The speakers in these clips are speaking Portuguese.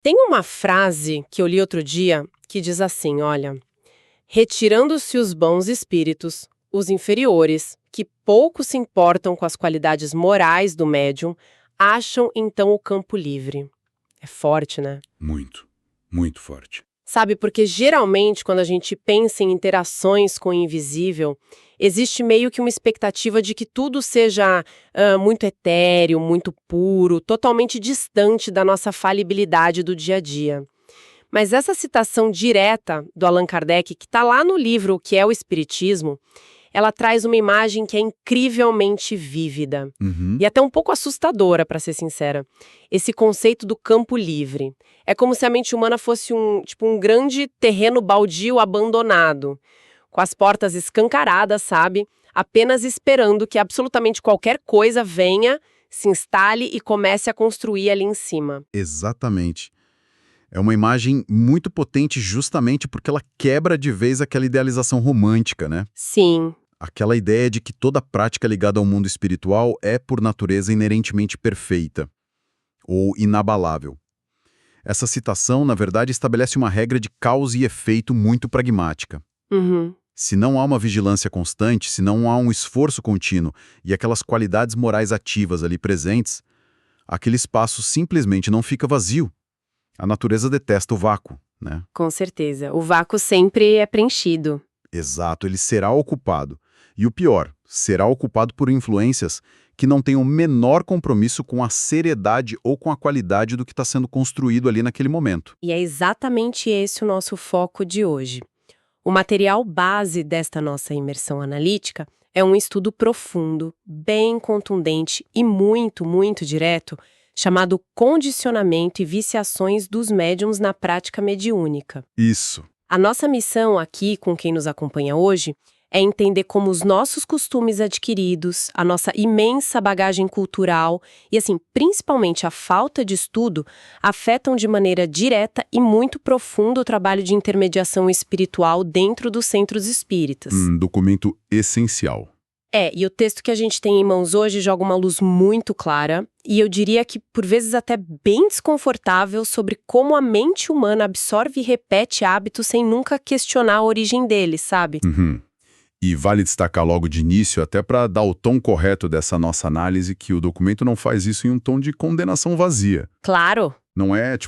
Tem uma frase que eu li outro dia que diz assim, olha: retirando-se os bons espíritos, os inferiores, que pouco se importam com as qualidades morais do médium, acham então o campo livre. É forte, né? Muito, muito forte. Sabe, porque geralmente quando a gente pensa em interações com o invisível, existe meio que uma expectativa de que tudo seja muito etéreo, muito puro, totalmente distante da nossa falibilidade do dia a dia. Mas essa citação direta do Allan Kardec, que está lá no livro O que é o Espiritismo, ela traz uma imagem que é incrivelmente vívida. Uhum. E até um pouco assustadora, para ser sincera. Esse conceito do campo livre. É como se a mente humana fosse um grande terreno baldio abandonado, com as portas escancaradas, sabe? Apenas esperando que absolutamente qualquer coisa venha, se instale e comece a construir ali em cima. Exatamente. É uma imagem muito potente justamente porque ela quebra de vez aquela idealização romântica, né? Sim. Aquela ideia de que toda prática ligada ao mundo espiritual é, por natureza, inerentemente perfeita ou inabalável. Essa citação, na verdade, estabelece uma regra de causa e efeito muito pragmática. Uhum. Se não há uma vigilância constante, se não há um esforço contínuo e aquelas qualidades morais ativas ali presentes, aquele espaço simplesmente não fica vazio. A natureza detesta o vácuo, né? Com certeza. O vácuo sempre é preenchido. Exato, ele será ocupado. E o pior, será ocupado por influências que não têm o menor compromisso com a seriedade ou com a qualidade do que está sendo construído ali naquele momento. E é exatamente esse o nosso foco de hoje. O material base desta nossa imersão analítica é um estudo profundo, bem contundente e muito, muito direto, chamado Condicionamento e Viciações dos Médiuns na Prática Mediúnica. Isso. A nossa missão aqui, com quem nos acompanha hoje, é entender como os nossos costumes adquiridos, a nossa imensa bagagem cultural e, assim, principalmente a falta de estudo, afetam de maneira direta e muito profunda o trabalho de intermediação espiritual dentro dos centros espíritas. Documento essencial. E o texto que a gente tem em mãos hoje joga uma luz muito clara, e eu diria que, por vezes, até bem desconfortável sobre como a mente humana absorve e repete hábitos sem nunca questionar a origem deles, sabe? Uhum. E vale destacar logo de início, até para dar o tom correto dessa nossa análise, que o documento não faz isso em um tom de condenação vazia. Claro! Não é,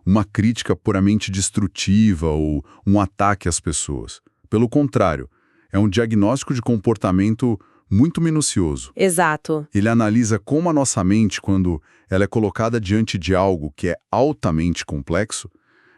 uma crítica puramente destrutiva ou um ataque às pessoas. Pelo contrário, é um diagnóstico de comportamento muito minucioso. Exato. Ele analisa como a nossa mente, quando ela é colocada diante de algo que é altamente complexo,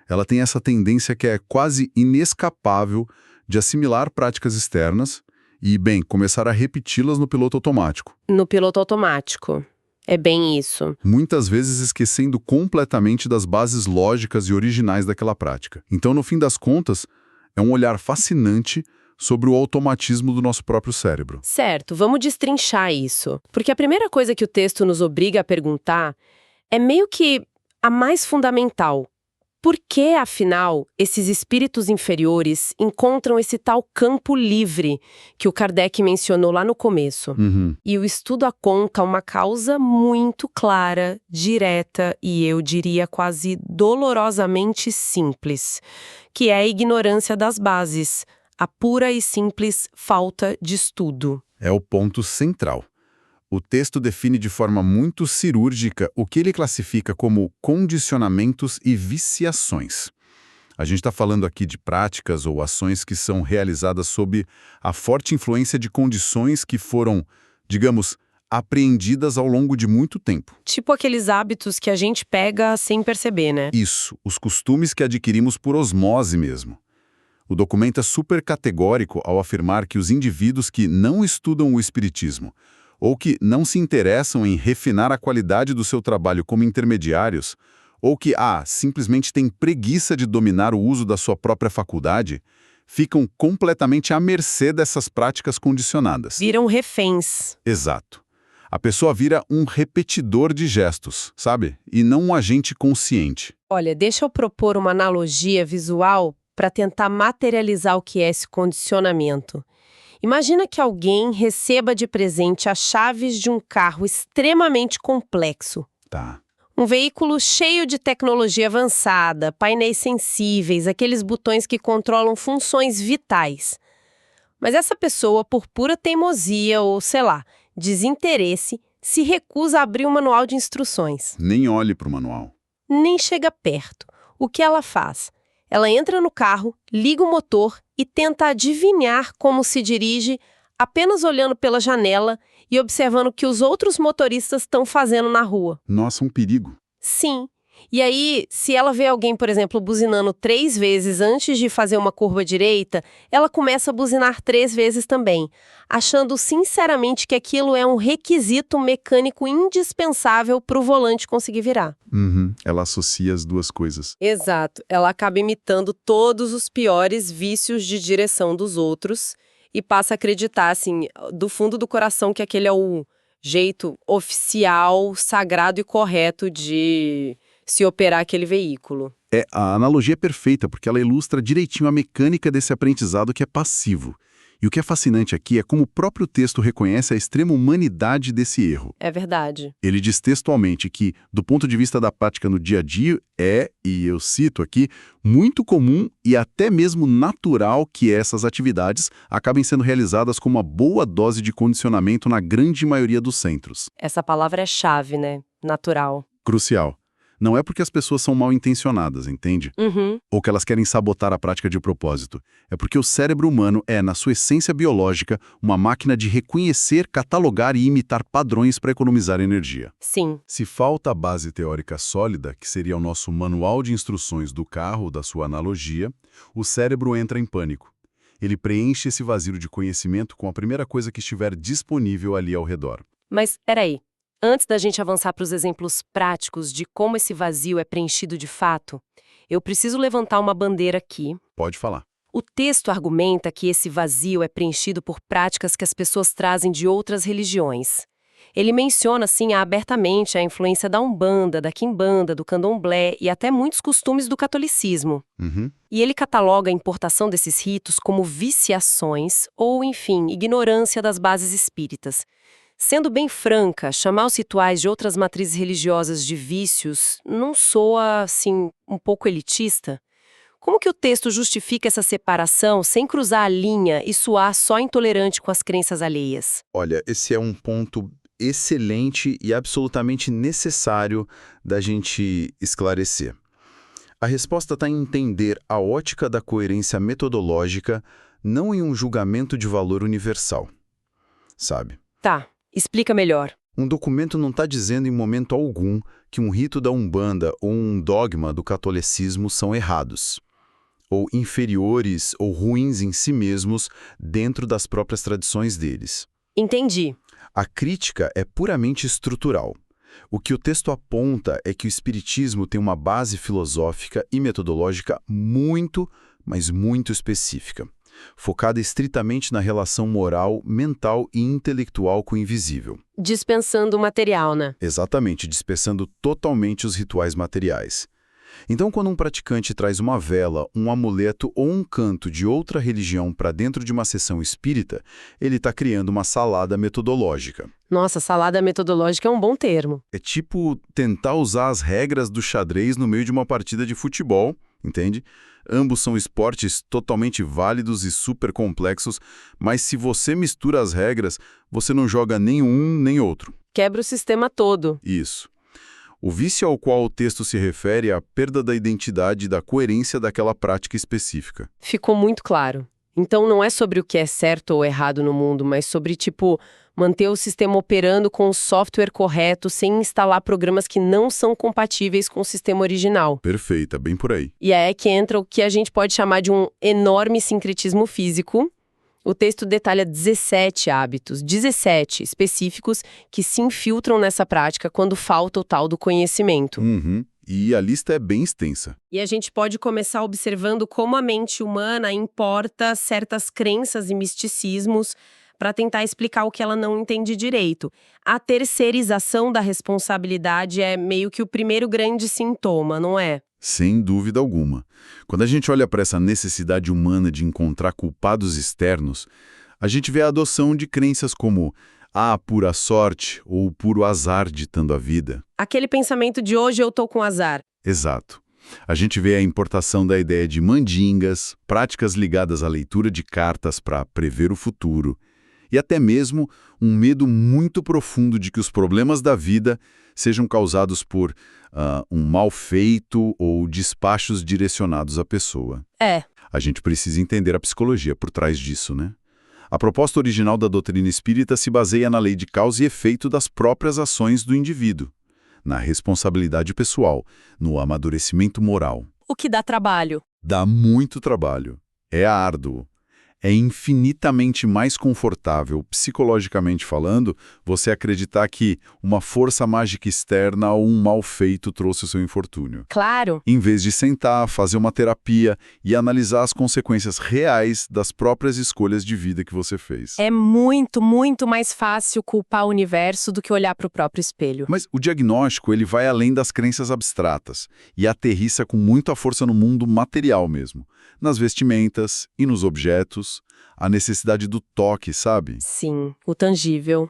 ela tem essa tendência que é quase inescapável de assimilar práticas externas e, bem, começar a repeti-las no piloto automático. No piloto automático. É bem isso. Muitas vezes esquecendo completamente das bases lógicas e originais daquela prática. Então, no fim das contas, é um olhar fascinante sobre o automatismo do nosso próprio cérebro. Certo, vamos destrinchar isso. Porque a primeira coisa que o texto nos obriga a perguntar é meio que a mais fundamental. Por que, afinal, esses espíritos inferiores encontram esse tal campo livre que o Kardec mencionou lá no começo? E o estudo aponta uma causa muito clara, direta e, eu diria, quase dolorosamente simples, que é a ignorância das bases, a pura e simples falta de estudo. É o ponto central. O texto define de forma muito cirúrgica o que ele classifica como condicionamentos e viciações. A gente está falando aqui de práticas ou ações que são realizadas sob a forte influência de condições que foram, digamos, apreendidas ao longo de muito tempo. Tipo aqueles hábitos que a gente pega sem perceber, né? Isso, os costumes que adquirimos por osmose mesmo. O documento é super categórico ao afirmar que os indivíduos que não estudam o espiritismo ou que não se interessam em refinar a qualidade do seu trabalho como intermediários, ou que, simplesmente têm preguiça de dominar o uso da sua própria faculdade, ficam completamente à mercê dessas práticas condicionadas. Viram reféns. Exato. A pessoa vira um repetidor de gestos, sabe? E não um agente consciente. Olha, deixa eu propor uma analogia visual para tentar materializar o que é esse condicionamento. Imagina que alguém receba de presente as chaves de um carro extremamente complexo. Tá. Um veículo cheio de tecnologia avançada, painéis sensíveis, aqueles botões que controlam funções vitais. Mas essa pessoa, por pura teimosia ou, sei lá, desinteresse, se recusa a abrir o manual de instruções. Nem olhe para o manual. Nem chega perto. O que ela faz? Ela entra no carro, liga o motor e tenta adivinhar como se dirige, apenas olhando pela janela e observando o que os outros motoristas estão fazendo na rua. Nossa, um perigo. Sim. E aí, se ela vê alguém, por exemplo, buzinando 3 vezes antes de fazer uma curva direita, ela começa a buzinar 3 vezes também, achando sinceramente que aquilo é um requisito mecânico indispensável para o volante conseguir virar. Ela associa as duas coisas. Exato. Ela acaba imitando todos os piores vícios de direção dos outros e passa a acreditar, assim, do fundo do coração que aquele é o jeito oficial, sagrado e correto de se operar aquele veículo. A analogia é perfeita, porque ela ilustra direitinho a mecânica desse aprendizado que é passivo. E o que é fascinante aqui é como o próprio texto reconhece a extrema humanidade desse erro. É verdade. Ele diz textualmente que, do ponto de vista da prática no dia a dia, e eu cito aqui, muito comum e até mesmo natural que essas atividades acabem sendo realizadas com uma boa dose de condicionamento na grande maioria dos centros. Essa palavra é chave, né? Natural. Crucial. Não é porque as pessoas são mal intencionadas, entende? Ou que elas querem sabotar a prática de propósito. É porque o cérebro humano é, na sua essência biológica, uma máquina de reconhecer, catalogar e imitar padrões para economizar energia. Sim. Se falta a base teórica sólida, que seria o nosso manual de instruções do carro, da sua analogia, o cérebro entra em pânico. Ele preenche esse vazio de conhecimento com a primeira coisa que estiver disponível ali ao redor. Mas, peraí. Antes da gente avançar para os exemplos práticos de como esse vazio é preenchido de fato, eu preciso levantar uma bandeira aqui. Pode falar. O texto argumenta que esse vazio é preenchido por práticas que as pessoas trazem de outras religiões. Ele menciona, assim, abertamente a influência da Umbanda, da Quimbanda, do Candomblé e até muitos costumes do catolicismo. E ele cataloga a importação desses ritos como viciações ou, enfim, ignorância das bases espíritas. Sendo bem franca, chamar os rituais de outras matrizes religiosas de vícios não soa, assim, um pouco elitista? Como que o texto justifica essa separação sem cruzar a linha e soar só intolerante com as crenças alheias? Olha, esse é um ponto excelente e absolutamente necessário da gente esclarecer. A resposta está em entender a ótica da coerência metodológica, não em um julgamento de valor universal. Sabe? Tá. Explica melhor. Um documento não está dizendo em momento algum que um rito da Umbanda ou um dogma do catolicismo são errados, ou inferiores ou ruins em si mesmos dentro das próprias tradições deles. Entendi. A crítica é puramente estrutural. O que o texto aponta é que o espiritismo tem uma base filosófica e metodológica muito, mas muito específica, focada estritamente na relação moral, mental e intelectual com o invisível. Dispensando o material, né? Exatamente, dispensando totalmente os rituais materiais. Então, quando um praticante traz uma vela, um amuleto ou um canto de outra religião para dentro de uma sessão espírita, ele está criando uma salada metodológica. Nossa, salada metodológica é um bom termo. É tipo tentar usar as regras do xadrez no meio de uma partida de futebol, entende? Ambos são esportes totalmente válidos e super complexos, mas se você mistura as regras, você não joga nem um nem outro. Quebra o sistema todo. Isso. O vício ao qual o texto se refere é a perda da identidade e da coerência daquela prática específica. Ficou muito claro. Então não é sobre o que é certo ou errado no mundo, mas sobre, tipo, manter o sistema operando com o software correto sem instalar programas que não são compatíveis com o sistema original. Perfeita, bem por aí. E é que entra o que a gente pode chamar de um enorme sincretismo físico. O texto detalha 17 hábitos, 17 específicos, que se infiltram nessa prática quando falta o tal do conhecimento. E a lista é bem extensa. E a gente pode começar observando como a mente humana importa certas crenças e misticismos para tentar explicar o que ela não entende direito. A terceirização da responsabilidade é meio que o primeiro grande sintoma, não é? Sem dúvida alguma. Quando a gente olha para essa necessidade humana de encontrar culpados externos, a gente vê a adoção de crenças como pura sorte ou puro azar ditando a vida. Aquele pensamento de hoje eu tô com azar. Exato. A gente vê a importação da ideia de mandingas, práticas ligadas à leitura de cartas para prever o futuro, e até mesmo um medo muito profundo de que os problemas da vida sejam causados por um mal feito ou despachos direcionados à pessoa. A gente precisa entender a psicologia por trás disso, né? A proposta original da doutrina espírita se baseia na lei de causa e efeito das próprias ações do indivíduo, na responsabilidade pessoal, no amadurecimento moral. O que dá trabalho. Dá muito trabalho. É árduo. É infinitamente mais confortável, psicologicamente falando, você acreditar que uma força mágica externa ou um mal feito trouxe o seu infortúnio. Claro. Em vez de sentar, fazer uma terapia e analisar as consequências reais das próprias escolhas de vida que você fez. É muito, muito mais fácil culpar o universo do que olhar para o próprio espelho. Mas o diagnóstico ele vai além das crenças abstratas e aterrissa com muita força no mundo material mesmo. Nas vestimentas e nos objetos, a necessidade do toque, sabe? Sim, o tangível.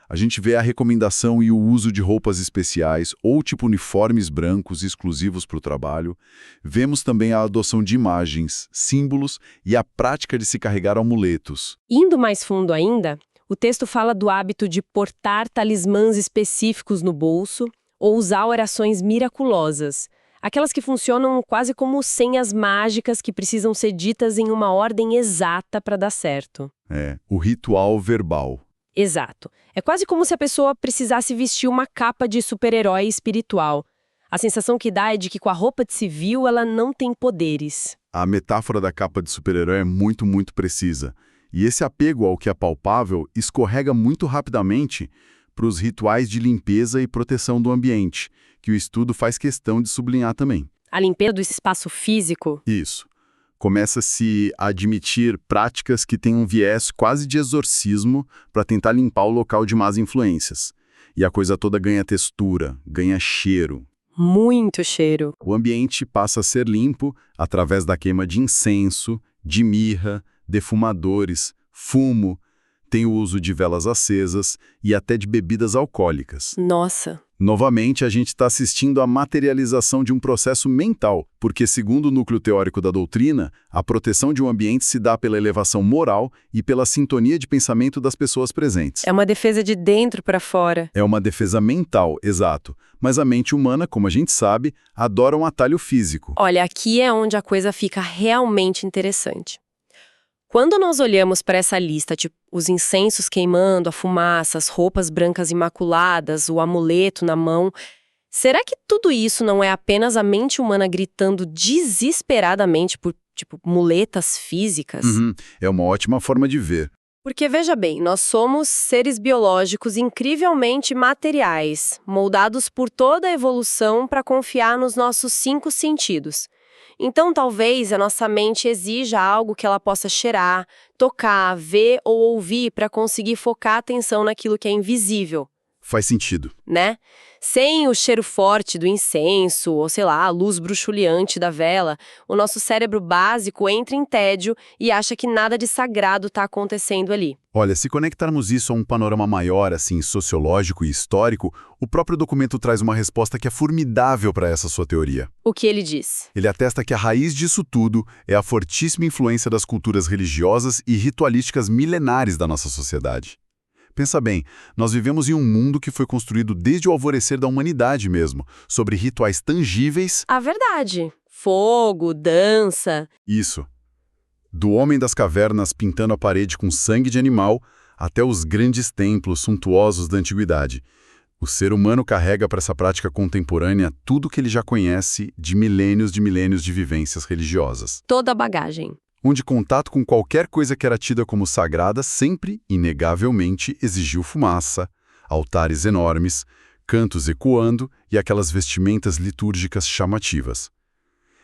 A gente vê a recomendação e o uso de roupas especiais ou tipo uniformes brancos exclusivos para o trabalho. Vemos também a adoção de imagens, símbolos e a prática de se carregar amuletos. Indo mais fundo ainda, o texto fala do hábito de portar talismãs específicos no bolso ou usar orações miraculosas. Aquelas que funcionam quase como senhas mágicas que precisam ser ditas em uma ordem exata para dar certo. O ritual verbal. Exato. É quase como se a pessoa precisasse vestir uma capa de super-herói espiritual. A sensação que dá é de que com a roupa de civil ela não tem poderes. A metáfora da capa de super-herói é muito, muito precisa. E esse apego ao que é palpável escorrega muito rapidamente para os rituais de limpeza e proteção do ambiente, que o estudo faz questão de sublinhar também. A limpeza do espaço físico? Isso. Começa-se a admitir práticas que têm um viés quase de exorcismo para tentar limpar o local de más influências. E a coisa toda ganha textura, ganha cheiro. Muito cheiro. O ambiente passa a ser limpo através da queima de incenso, de mirra, defumadores, fumo, tem o uso de velas acesas e até de bebidas alcoólicas. Nossa! Novamente, a gente está assistindo à materialização de um processo mental, porque, segundo o núcleo teórico da doutrina, a proteção de um ambiente se dá pela elevação moral e pela sintonia de pensamento das pessoas presentes. É uma defesa de dentro para fora. É uma defesa mental, exato. Mas a mente humana, como a gente sabe, adora um atalho físico. Olha, aqui é onde a coisa fica realmente interessante. Quando nós olhamos para essa lista, tipo os incensos queimando, a fumaça, as roupas brancas imaculadas, o amuleto na mão, será que tudo isso não é apenas a mente humana gritando desesperadamente por, muletas físicas? É uma ótima forma de ver. Porque, veja bem, nós somos seres biológicos incrivelmente materiais, moldados por toda a evolução para confiar nos nossos 5 sentidos. Então, talvez a nossa mente exija algo que ela possa cheirar, tocar, ver ou ouvir para conseguir focar a atenção naquilo que é invisível. Faz sentido. Né? Sem o cheiro forte do incenso, ou sei lá, a luz bruxuleante da vela, o nosso cérebro básico entra em tédio e acha que nada de sagrado está acontecendo ali. Olha, se conectarmos isso a um panorama maior, assim, sociológico e histórico, o próprio documento traz uma resposta que é formidável para essa sua teoria. O que ele diz? Ele atesta que a raiz disso tudo é a fortíssima influência das culturas religiosas e ritualísticas milenares da nossa sociedade. Pensa bem, nós vivemos em um mundo que foi construído desde o alvorecer da humanidade mesmo, sobre rituais tangíveis... A verdade. Fogo, dança... Isso. Do homem das cavernas pintando a parede com sangue de animal, até os grandes templos suntuosos da antiguidade. O ser humano carrega para essa prática contemporânea tudo que ele já conhece de milênios de vivências religiosas. Toda a bagagem. Onde contato com qualquer coisa que era tida como sagrada sempre, inegavelmente, exigiu fumaça, altares enormes, cantos ecoando e aquelas vestimentas litúrgicas chamativas.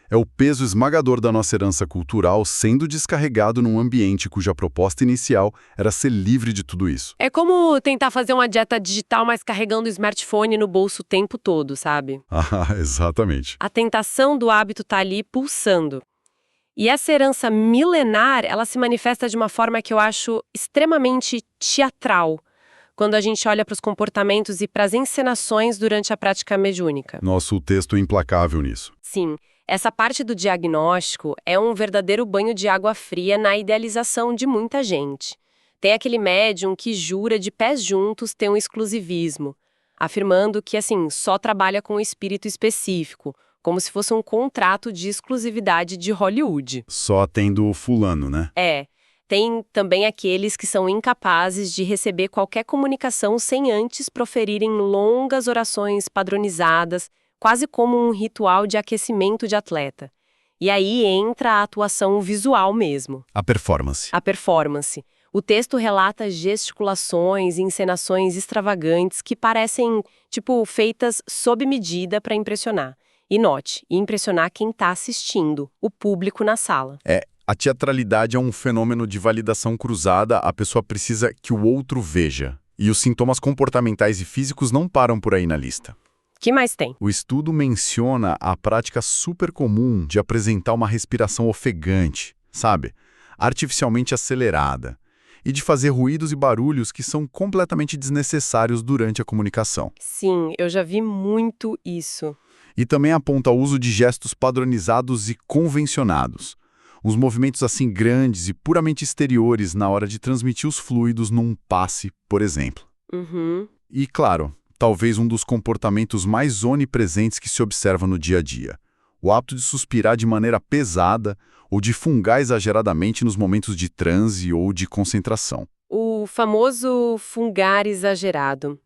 É o peso esmagador da nossa herança cultural sendo descarregado num ambiente cuja proposta inicial era ser livre de tudo isso. É como tentar fazer uma dieta digital, mas carregando o smartphone no bolso o tempo todo, sabe? Exatamente. A tentação do hábito tá ali pulsando. E essa herança milenar, ela se manifesta de uma forma que eu acho extremamente teatral. quando a gente olha para os comportamentos e para as encenações durante a prática mediúnica. Nosso texto é implacável nisso. Sim, essa parte do diagnóstico é um verdadeiro banho de água fria na idealização de muita gente. Tem aquele médium que jura de pés juntos ter um exclusivismo, afirmando que, assim, só trabalha com um espírito específico, como se fosse um contrato de exclusividade de Hollywood. Só atendo o fulano, né? Tem também aqueles que são incapazes de receber qualquer comunicação sem antes proferirem longas orações padronizadas, quase como um ritual de aquecimento de atleta. E aí entra a atuação visual mesmo. A performance. A performance. O texto relata gesticulações e encenações extravagantes que parecem, feitas sob medida para impressionar. E note, impressionar quem está assistindo, o público na sala. A teatralidade é um fenômeno de validação cruzada, a pessoa precisa que o outro veja. E os sintomas comportamentais e físicos não param por aí na lista. Que mais tem? O estudo menciona a prática super comum de apresentar uma respiração ofegante, sabe? Artificialmente acelerada. E de fazer ruídos e barulhos que são completamente desnecessários durante a comunicação. Sim, eu já vi muito isso. E também aponta o uso de gestos padronizados e convencionados. Uns movimentos assim grandes e puramente exteriores na hora de transmitir os fluidos num passe, por exemplo. E, claro, talvez um dos comportamentos mais onipresentes que se observa no dia a dia. O hábito de suspirar de maneira pesada ou de fungar exageradamente nos momentos de transe ou de concentração. O famoso fungar exagerado.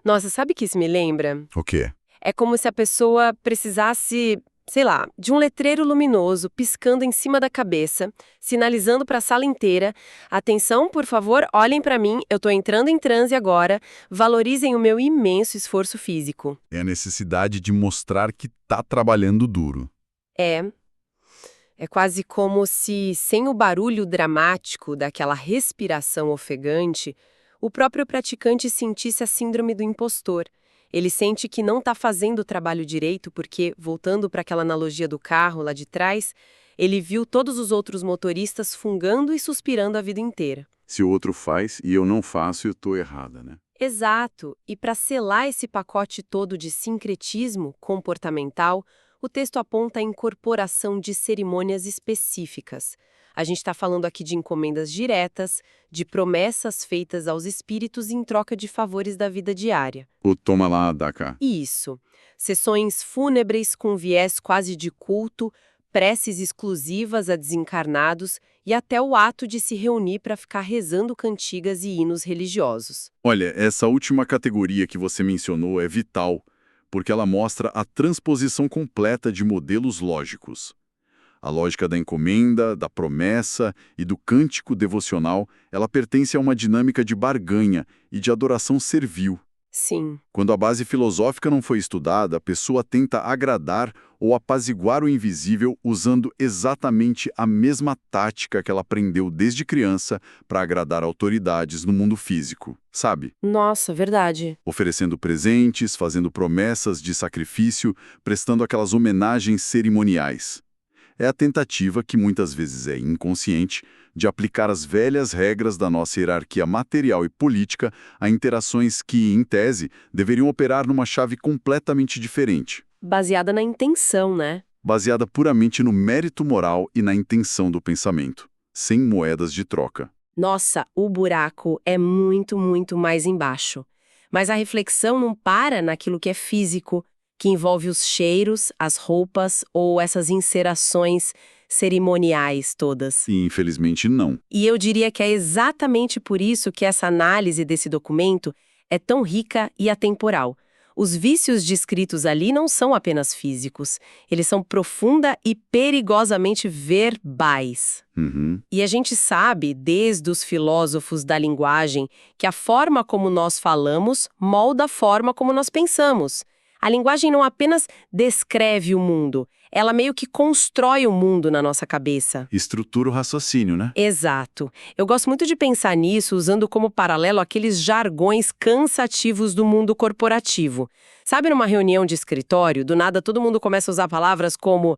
Nossa, sabe o que isso me lembra? O quê? É como se a pessoa precisasse, sei lá, de um letreiro luminoso piscando em cima da cabeça, sinalizando para a sala inteira: atenção, por favor, olhem para mim, eu tô entrando em transe agora, valorizem o meu imenso esforço físico. É a necessidade de mostrar que tá trabalhando duro. É quase como se, sem o barulho dramático daquela respiração ofegante, o próprio praticante sentisse a síndrome do impostor. Ele sente que não está fazendo o trabalho direito porque, voltando para aquela analogia do carro lá de trás, ele viu todos os outros motoristas fungando e suspirando a vida inteira. Se o outro faz e eu não faço, eu tô errada, né? Exato. E para selar esse pacote todo de sincretismo comportamental, o texto aponta a incorporação de cerimônias específicas. A gente está falando aqui de encomendas diretas, de promessas feitas aos espíritos em troca de favores da vida diária. O toma lá, dá cá. Isso. Sessões fúnebres com viés quase de culto, preces exclusivas a desencarnados e até o ato de se reunir para ficar rezando cantigas e hinos religiosos. Olha, essa última categoria que você mencionou é vital, porque ela mostra a transposição completa de modelos lógicos. A lógica da encomenda, da promessa e do cântico devocional, ela pertence a uma dinâmica de barganha e de adoração servil. Sim. Quando a base filosófica não foi estudada, a pessoa tenta agradar ou apaziguar o invisível usando exatamente a mesma tática que ela aprendeu desde criança para agradar autoridades no mundo físico, sabe? Nossa, verdade. Oferecendo presentes, fazendo promessas de sacrifício, prestando aquelas homenagens cerimoniais. É a tentativa, que muitas vezes é inconsciente, de aplicar as velhas regras da nossa hierarquia material e política a interações que, em tese, deveriam operar numa chave completamente diferente. Baseada na intenção, né? Baseada puramente no mérito moral e na intenção do pensamento, sem moedas de troca. Nossa, o buraco é muito, muito mais embaixo. Mas a reflexão não para naquilo que é físico, que envolve os cheiros, as roupas ou essas encerações cerimoniais todas. E, infelizmente, não. E eu diria que é exatamente por isso que essa análise desse documento é tão rica e atemporal. Os vícios descritos ali não são apenas físicos, eles são profunda e perigosamente verbais. E a gente sabe, desde os filósofos da linguagem, que a forma como nós falamos molda a forma como nós pensamos. A linguagem não apenas descreve o mundo, ela meio que constrói o mundo na nossa cabeça. Estrutura o raciocínio, né? Exato. Eu gosto muito de pensar nisso usando como paralelo aqueles jargões cansativos do mundo corporativo. Sabe, numa reunião de escritório, do nada todo mundo começa a usar palavras como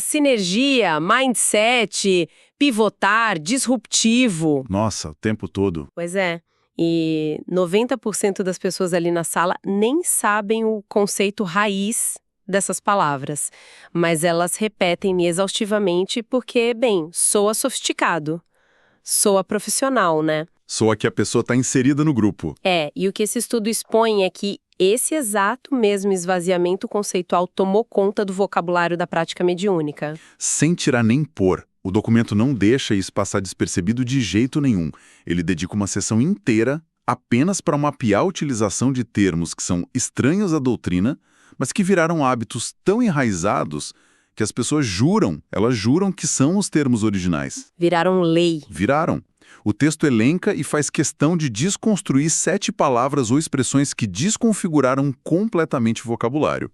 sinergia, mindset, pivotar, disruptivo. Nossa, o tempo todo. Pois é. E 90% das pessoas ali na sala nem sabem o conceito raiz dessas palavras, mas elas repetem exaustivamente porque, bem, soa sofisticado, soa profissional, né? Soa que a pessoa está inserida no grupo. E o que esse estudo expõe é que esse exato mesmo esvaziamento conceitual tomou conta do vocabulário da prática mediúnica. Sem tirar nem pôr. O documento não deixa isso passar despercebido de jeito nenhum. Ele dedica uma sessão inteira apenas para mapear a utilização de termos que são estranhos à doutrina, mas que viraram hábitos tão enraizados que as pessoas elas juram que são os termos originais. Viraram lei. Viraram. O texto elenca e faz questão de desconstruir 7 palavras ou expressões que desconfiguraram completamente o vocabulário.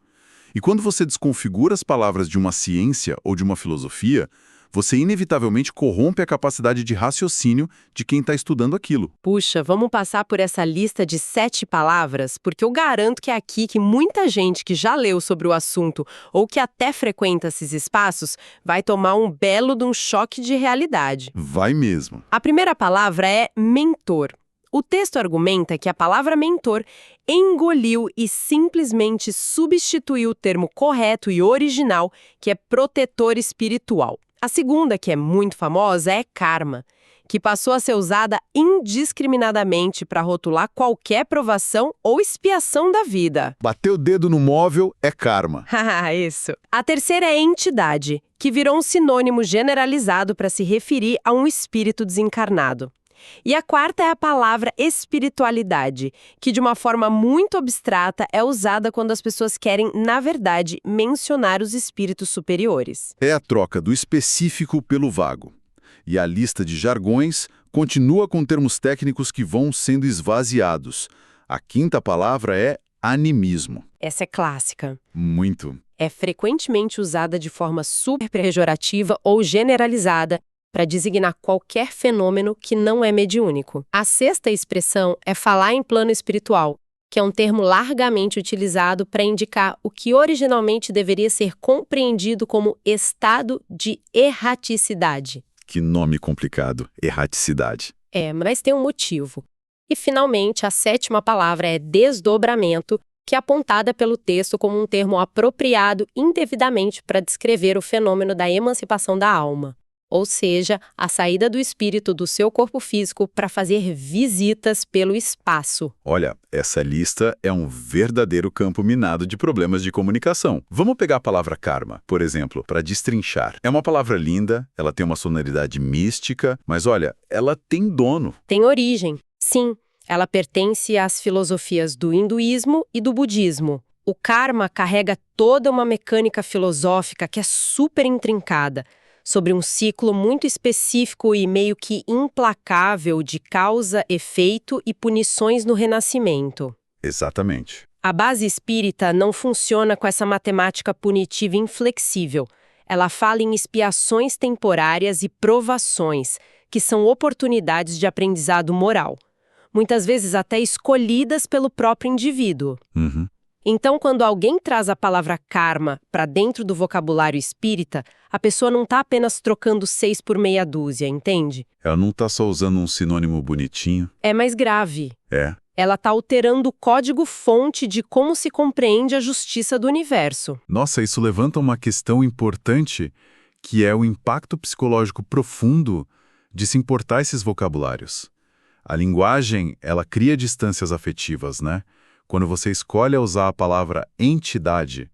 E quando você desconfigura as palavras de uma ciência ou de uma filosofia, você inevitavelmente corrompe a capacidade de raciocínio de quem está estudando aquilo. Puxa, vamos passar por essa lista de 7 palavras? Porque eu garanto que é aqui que muita gente que já leu sobre o assunto ou que até frequenta esses espaços vai tomar um belo de um choque de realidade. Vai mesmo. A primeira palavra é mentor. O texto argumenta que a palavra mentor engoliu e simplesmente substituiu o termo correto e original, que é protetor espiritual. A segunda, que é muito famosa, é karma, que passou a ser usada indiscriminadamente para rotular qualquer provação ou expiação da vida. Bater o dedo no móvel é karma. Haha, isso. A terceira é entidade, que virou um sinônimo generalizado para se referir a um espírito desencarnado. E a quarta é a palavra espiritualidade, que de uma forma muito abstrata é usada quando as pessoas querem, na verdade, mencionar os espíritos superiores. É a troca do específico pelo vago. E a lista de jargões continua com termos técnicos que vão sendo esvaziados. A quinta palavra é animismo. Essa é clássica. Muito. É frequentemente usada de forma super pejorativa ou generalizada para designar qualquer fenômeno que não é mediúnico. A sexta expressão é falar em plano espiritual, que é um termo largamente utilizado para indicar o que originalmente deveria ser compreendido como estado de erraticidade. Que nome complicado, erraticidade. Mas tem um motivo. E, finalmente, a sétima palavra é desdobramento, que é apontada pelo texto como um termo apropriado indevidamente para descrever o fenômeno da emancipação da alma. Ou seja, a saída do espírito do seu corpo físico para fazer visitas pelo espaço. Olha, essa lista é um verdadeiro campo minado de problemas de comunicação. Vamos pegar a palavra karma, por exemplo, para destrinchar. É uma palavra linda, ela tem uma sonoridade mística, mas olha, ela tem dono. Tem origem. Sim, ela pertence às filosofias do hinduísmo e do budismo. O karma carrega toda uma mecânica filosófica que é super intrincada, sobre um ciclo muito específico e meio que implacável de causa, efeito e punições no renascimento. Exatamente. A base espírita não funciona com essa matemática punitiva inflexível. Ela fala em expiações temporárias e provações, que são oportunidades de aprendizado moral, muitas vezes até escolhidas pelo próprio indivíduo. Uhum. Então, quando alguém traz a palavra karma para dentro do vocabulário espírita, a pessoa não está apenas trocando 6 por meia dúzia, entende? Ela não está só usando um sinônimo bonitinho. É mais grave. É. Ela está alterando o código-fonte de como se compreende a justiça do universo. Nossa, isso levanta uma questão importante, que é o impacto psicológico profundo de se importar esses vocabulários. A linguagem, ela cria distâncias afetivas, né? Quando você escolhe usar a palavra entidade,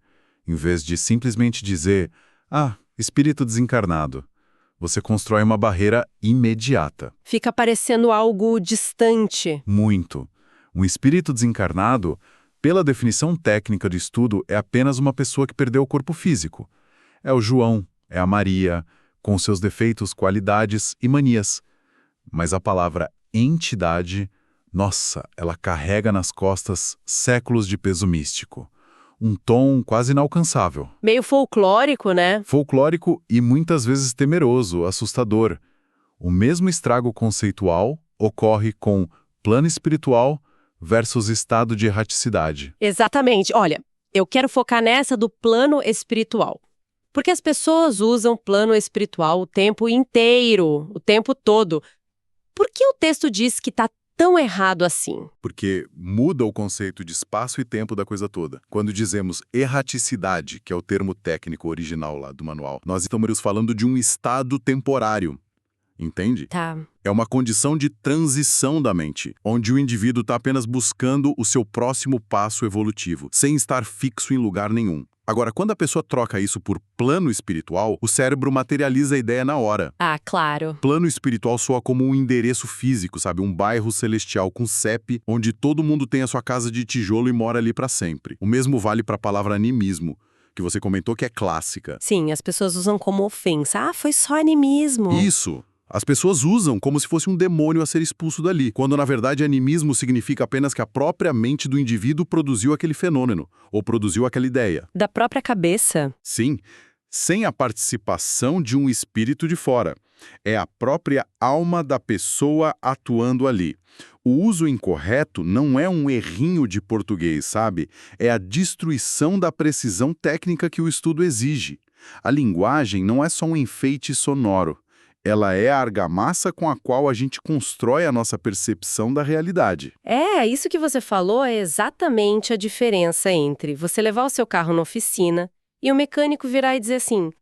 em vez de simplesmente dizer, espírito desencarnado, você constrói uma barreira imediata. Fica parecendo algo distante. Muito. Um espírito desencarnado, pela definição técnica do estudo, é apenas uma pessoa que perdeu o corpo físico. É o João, é a Maria, com seus defeitos, qualidades e manias. Mas a palavra entidade, nossa, ela carrega nas costas séculos de peso místico. Um tom quase inalcançável. Meio folclórico, né? Folclórico e muitas vezes temeroso, assustador. O mesmo estrago conceitual ocorre com plano espiritual versus estado de erraticidade. Exatamente. Olha, eu quero focar nessa do plano espiritual. Porque as pessoas usam plano espiritual o tempo inteiro, o tempo todo. Por que o texto diz que está tão errado assim? Porque muda o conceito de espaço e tempo da coisa toda. Quando dizemos erraticidade, que é o termo técnico original lá do manual, nós estamos falando de um estado temporário. Entende? Tá. É uma condição de transição da mente, onde o indivíduo está apenas buscando o seu próximo passo evolutivo, sem estar fixo em lugar nenhum. Agora, quando a pessoa troca isso por plano espiritual, o cérebro materializa a ideia na hora. Ah, claro. Plano espiritual soa como um endereço físico, sabe? Um bairro celestial com CEP, onde todo mundo tem a sua casa de tijolo e mora ali para sempre. O mesmo vale para a palavra animismo, que você comentou que é clássica. Sim, as pessoas usam como ofensa. Ah, foi só animismo. Isso. As pessoas usam como se fosse um demônio a ser expulso dali, quando na verdade animismo significa apenas que a própria mente do indivíduo produziu aquele fenômeno, ou produziu aquela ideia. Da própria cabeça. Sim, sem a participação de um espírito de fora. É a própria alma da pessoa atuando ali. O uso incorreto não é um errinho de português, sabe? É a destruição da precisão técnica que o estudo exige. A linguagem não é só um enfeite sonoro. Ela é a argamassa com a qual a gente constrói a nossa percepção da realidade. Isso que você falou é exatamente a diferença entre você levar o seu carro na oficina e o mecânico virar e dizer assim: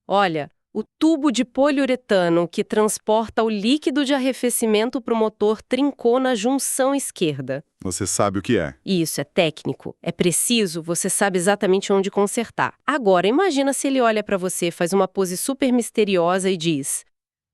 olha, o tubo de poliuretano que transporta o líquido de arrefecimento para o motor trincou na junção esquerda. Você sabe o que é. Isso é técnico, é preciso, você sabe exatamente onde consertar. Agora, imagina se ele olha para você, faz uma pose super misteriosa e diz: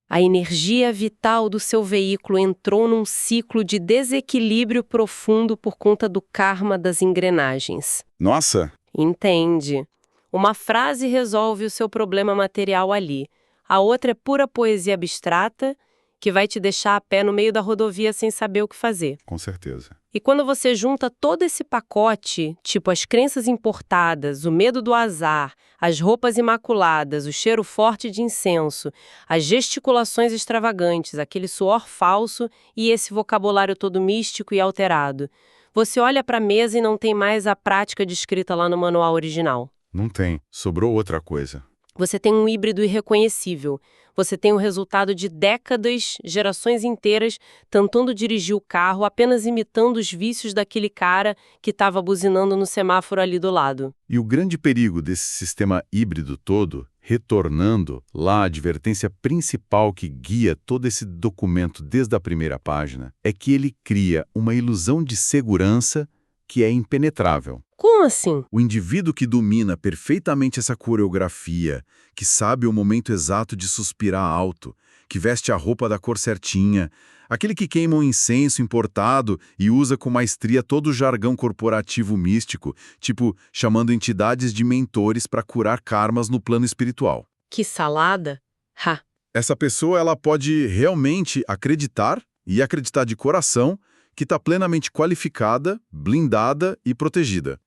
a energia vital do seu veículo entrou num ciclo de desequilíbrio profundo por conta do karma das engrenagens. Nossa! Entende? Uma frase resolve o seu problema material ali. A outra é pura poesia abstrata que vai te deixar a pé no meio da rodovia sem saber o que fazer. Com certeza. E quando você junta todo esse pacote, tipo as crenças importadas, o medo do azar, as roupas imaculadas, o cheiro forte de incenso, as gesticulações extravagantes, aquele suor falso e esse vocabulário todo místico e alterado, você olha para a mesa e não tem mais a prática descrita lá no manual original. Não tem. Sobrou outra coisa. Você tem um híbrido irreconhecível. Você tem o resultado de décadas, gerações inteiras, tentando dirigir o carro, apenas imitando os vícios daquele cara que estava buzinando no semáforo ali do lado. E o grande perigo desse sistema híbrido todo, retornando lá a advertência principal que guia todo esse documento desde a primeira página, é que ele cria uma ilusão de segurança que é impenetrável. Como assim? O indivíduo que domina perfeitamente essa coreografia, que sabe o momento exato de suspirar alto, que veste a roupa da cor certinha, aquele que queima um incenso importado e usa com maestria todo o jargão corporativo místico, tipo chamando entidades de mentores para curar karmas no plano espiritual. Que salada? Ha! Essa pessoa ela pode realmente acreditar, e acreditar de coração, que está plenamente qualificada, blindada e protegida.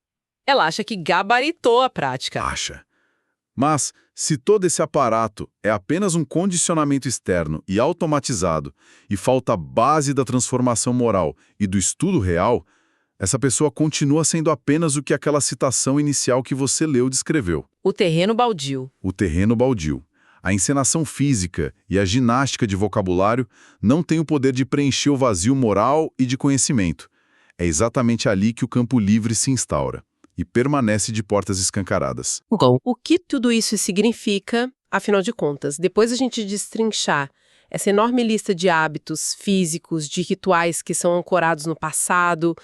Ela acha que gabaritou a prática. Acha. Mas, se todo esse aparato é apenas um condicionamento externo e automatizado, e falta a base da transformação moral e do estudo real, essa pessoa continua sendo apenas o que aquela citação inicial que você leu descreveu. O terreno baldio. O terreno baldio. A encenação física e a ginástica de vocabulário não têm o poder de preencher o vazio moral e de conhecimento. É exatamente ali que o campo livre se instaura e permanece de portas escancaradas. O que tudo isso significa, afinal de contas, depois a gente destrinchar essa enorme lista de hábitos físicos, de rituais que são ancorados no passado,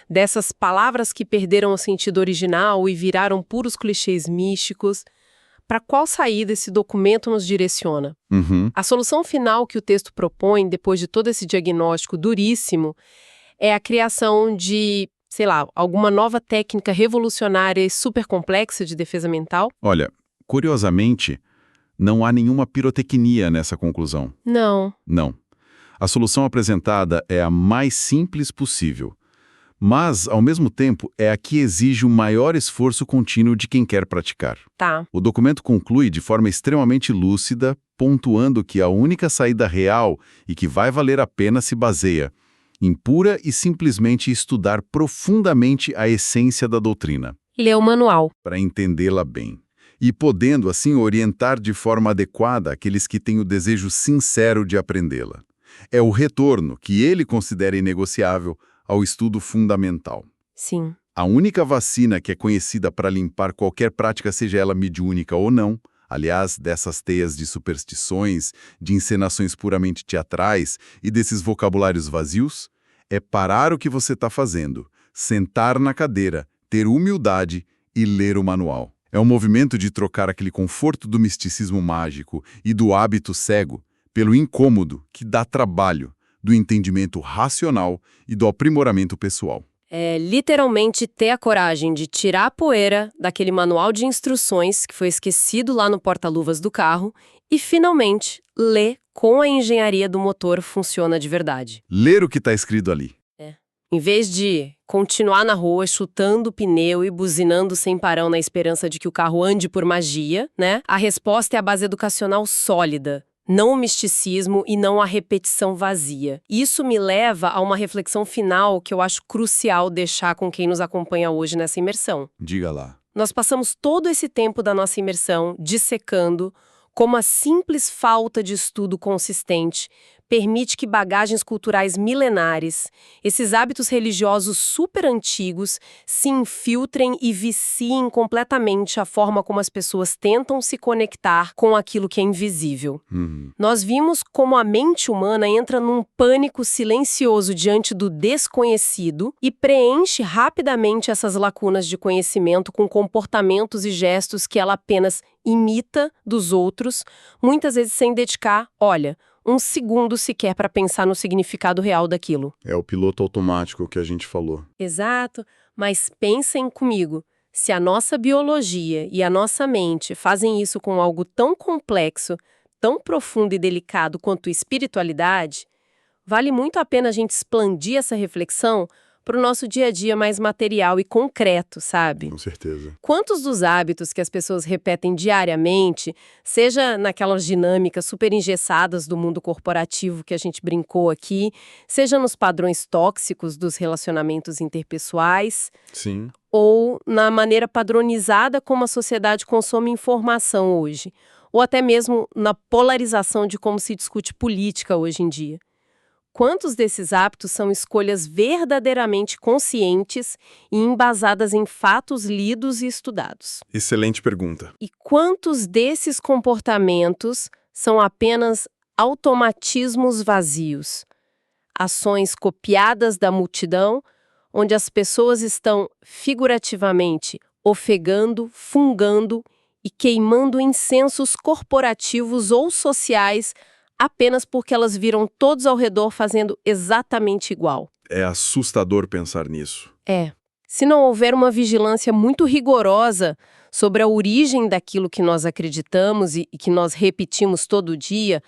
dessas palavras que perderam o sentido original e viraram puros clichês místicos, para qual saída esse documento nos direciona? A solução final que o texto propõe, depois de todo esse diagnóstico duríssimo, é a criação de, sei lá, alguma nova técnica revolucionária e super complexa de defesa mental? Olha, curiosamente, não há nenhuma pirotecnia nessa conclusão. Não. Não. A solução apresentada é a mais simples possível. Mas, ao mesmo tempo, é a que exige o maior esforço contínuo de quem quer praticar. Tá. O documento conclui de forma extremamente lúcida, pontuando que a única saída real e que vai valer a pena se baseia em pura e simplesmente estudar profundamente a essência da doutrina. Lê o manual. Para entendê-la bem. E podendo, assim, orientar de forma adequada aqueles que têm o desejo sincero de aprendê-la. É o retorno, que ele considera inegociável, ao estudo fundamental. Sim. A única vacina que é conhecida para limpar qualquer prática, seja ela mediúnica ou não, aliás, dessas teias de superstições, de encenações puramente teatrais e desses vocabulários vazios, é parar o que você está fazendo, sentar na cadeira, ter humildade e ler o manual. É um movimento de trocar aquele conforto do misticismo mágico e do hábito cego pelo incômodo que dá trabalho, do entendimento racional e do aprimoramento pessoal. É literalmente ter a coragem de tirar a poeira daquele manual de instruções que foi esquecido lá no porta-luvas do carro e, finalmente, ler como a engenharia do motor funciona de verdade. Ler o que está escrito ali. Em vez de continuar na rua chutando o pneu e buzinando sem parão na esperança de que o carro ande por magia, né? A resposta é a base educacional sólida. Não o misticismo e não a repetição vazia. Isso me leva a uma reflexão final que eu acho crucial deixar com quem nos acompanha hoje nessa imersão. Diga lá. Nós passamos todo esse tempo da nossa imersão dissecando como a simples falta de estudo consistente permite que bagagens culturais milenares, esses hábitos religiosos super antigos, se infiltrem e viciem completamente a forma como as pessoas tentam se conectar com aquilo que é invisível. Nós vimos como a mente humana entra num pânico silencioso diante do desconhecido e preenche rapidamente essas lacunas de conhecimento com comportamentos e gestos que ela apenas imita dos outros, muitas vezes sem dedicar, um segundo sequer para pensar no significado real daquilo. É o piloto automático que a gente falou. Exato, mas pensem comigo, se a nossa biologia e a nossa mente fazem isso com algo tão complexo, tão profundo e delicado quanto espiritualidade, vale muito a pena a gente expandir essa reflexão para o nosso dia a dia mais material e concreto, sabe? Com certeza. Quantos dos hábitos que as pessoas repetem diariamente, seja naquelas dinâmicas super engessadas do mundo corporativo que a gente brincou aqui, seja nos padrões tóxicos dos relacionamentos interpessoais, Sim. ou na maneira padronizada como a sociedade consome informação hoje, ou até mesmo na polarização de como se discute política hoje em dia. Quantos desses hábitos são escolhas verdadeiramente conscientes e embasadas em fatos lidos e estudados? Excelente pergunta. E quantos desses comportamentos são apenas automatismos vazios? Ações copiadas da multidão, onde as pessoas estão figurativamente ofegando, fungando e queimando incensos corporativos ou sociais apenas porque elas viram todos ao redor fazendo exatamente igual. É assustador pensar nisso. Se não houver uma vigilância muito rigorosa sobre a origem daquilo que nós acreditamos e que nós repetimos todo dia,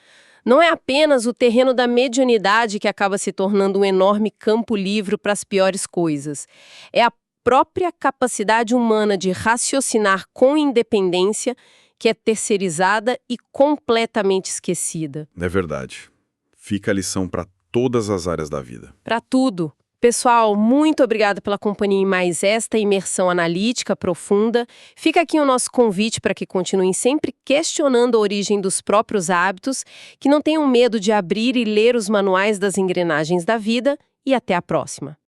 não é apenas o terreno da mediunidade que acaba se tornando um enorme campo livre para as piores coisas. É a própria capacidade humana de raciocinar com independência que é terceirizada e completamente esquecida. É verdade. Fica a lição para todas as áreas da vida. Para tudo. Pessoal, muito obrigada pela companhia em mais esta imersão analítica profunda. Fica aqui o nosso convite para que continuem sempre questionando a origem dos próprios hábitos, que não tenham medo de abrir e ler os manuais das engrenagens da vida, e até a próxima.